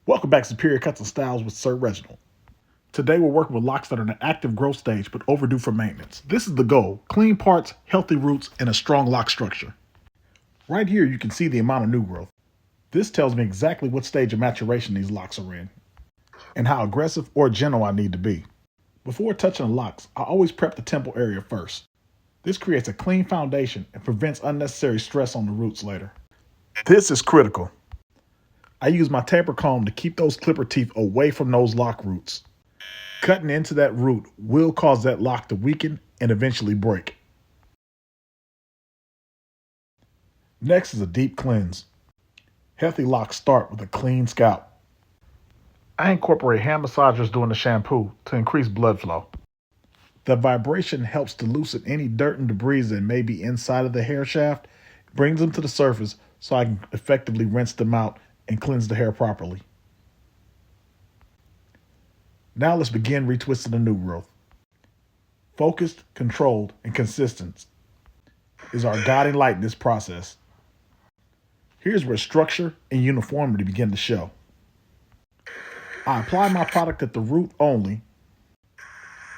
Welcome back to Superior Cuts and Styles with Sir Reginald. Today we're working with locks that are in an active growth stage but overdue for maintenance. This is the goal: clean parts, healthy roots, and a strong lock structure. Right here you can see the amount of new growth. This tells me exactly what stage of maturation these locks are in and how aggressive or gentle I need to be. Before touching the locks, I always prep the temple area first. This creates a clean foundation and prevents unnecessary stress on the roots later. This is critical. I use my taper comb to keep those clipper teeth away from those lock roots. Cutting into that root will cause that lock to weaken and eventually break. Next is a deep cleanse. Healthy locks start with a clean scalp. I incorporate hand massagers during the shampoo to increase blood flow. The vibration helps to loosen any dirt and debris that may be inside of the hair shaft, brings them to the surface so I can effectively rinse them out and cleanse the hair properly. Now let's begin retwisting the new growth. Focused, controlled, and consistent is our guiding light in this process. Here's where structure and uniformity begin to show. I apply my product at the root only,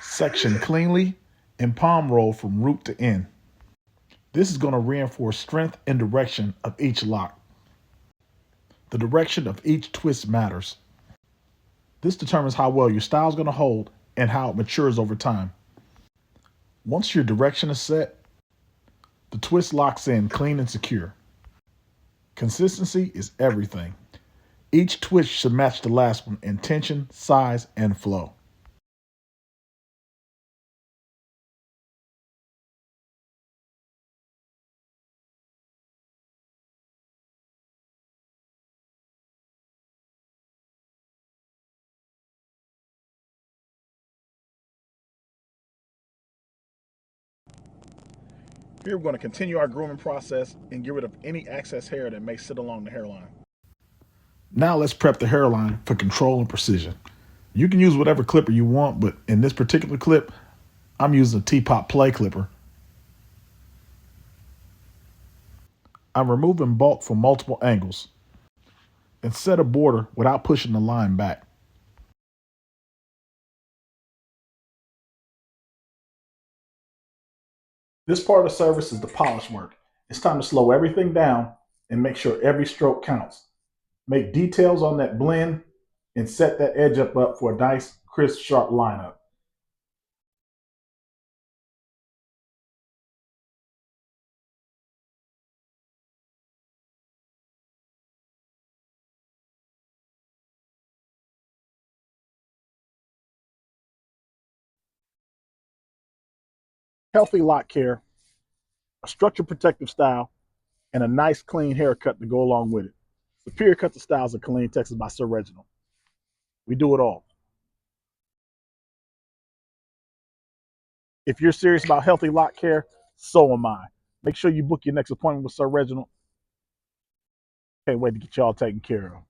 section cleanly, and palm roll from root to end. This is going to reinforce strength and direction of each lock. The direction of each twist matters. This determines how well your style is going to hold and how it matures over time. Once your direction is set, the twist locks in clean and secure. Consistency is everything. Each twist should match the last one in tension, size, and flow. Here we're going to continue our grooming process and get rid of any excess hair that may sit along the hairline. Now let's prep the hairline for control and precision. You can use whatever clipper you want, but in this particular clip, I'm using a teapot play clipper. I'm removing bulk from multiple angles and set a border without pushing the line back. This part of the service is the polish work. It's time to slow everything down and make sure every stroke counts. Make details on that blend and set that edge up for a nice, crisp, sharp lineup. Healthy lock care, a structured protective style, and a nice clean haircut to go along with it. Superior Cuts and Styles of Killeen, Texas by Sir Reginald. We do it all. If you're serious about healthy lock care, so am I. Make sure you book your next appointment with Sir Reginald. Can't wait to get y'all taken care of.